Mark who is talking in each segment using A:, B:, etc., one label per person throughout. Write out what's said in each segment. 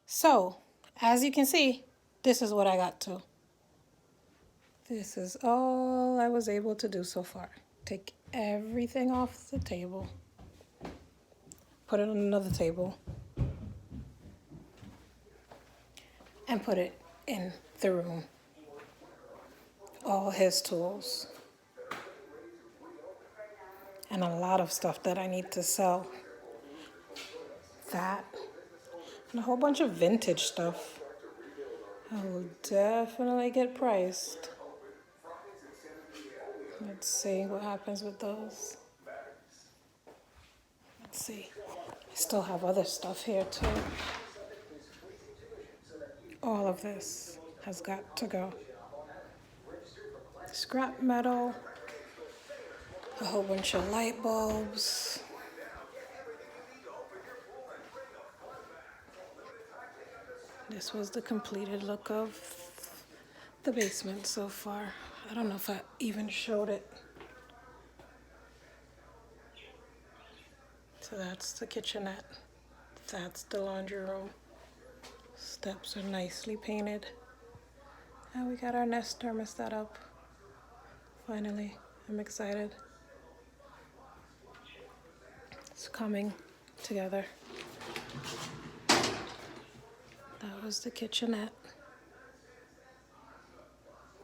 A: So, as you can see, this is what I got to. This is all I was able to do so far. Take everything off the table, put it on another table, and put it in the room. All his tools. And a lot of stuff that I need to sell. That. And a whole bunch of vintage stuff. I will definitely get priced. Let's see what happens with those. Let's see. I still have other stuff here too. All of this has got to go. Scrap metal, a whole bunch of light bulbs. This was the completed look of the basement so far. I don't know if I even showed it. So that's the kitchenette. That's the laundry room. Steps are nicely painted. And we got our Nest thermostat up. Finally, I'm excited. It's coming together. That was the kitchenette.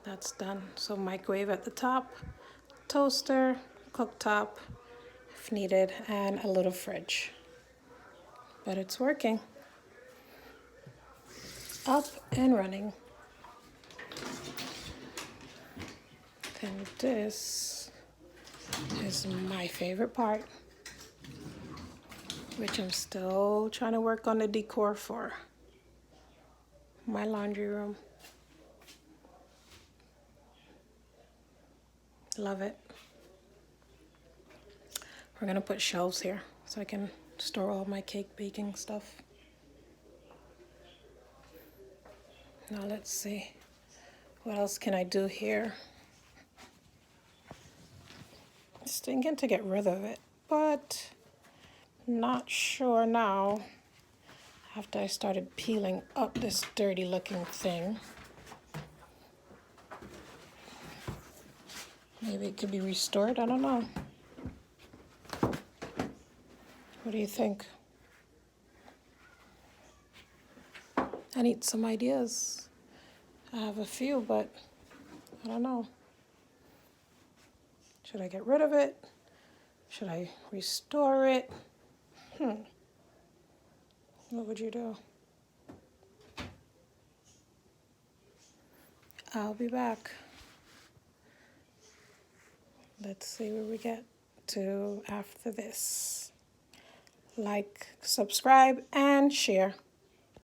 A: That's done. So microwave at the top, toaster, cooktop if needed, and a little fridge. But it's working. Up and running. And this is my favorite part, which I'm still trying to work on the decor for. My laundry room. Love it. We're gonna put shelves here so I can store all my cake baking stuff. Now let's see. What else can I do here? Just thinking to get rid of it, but not sure now. After I started peeling up this dirty looking thing. Maybe it could be restored, I don't know. What do you think? I need some ideas. I have a few, but I don't know. Should I get rid of it? Should I restore it? What would you do? I'll be back. Let's see where we get to after this. Like, subscribe, and share.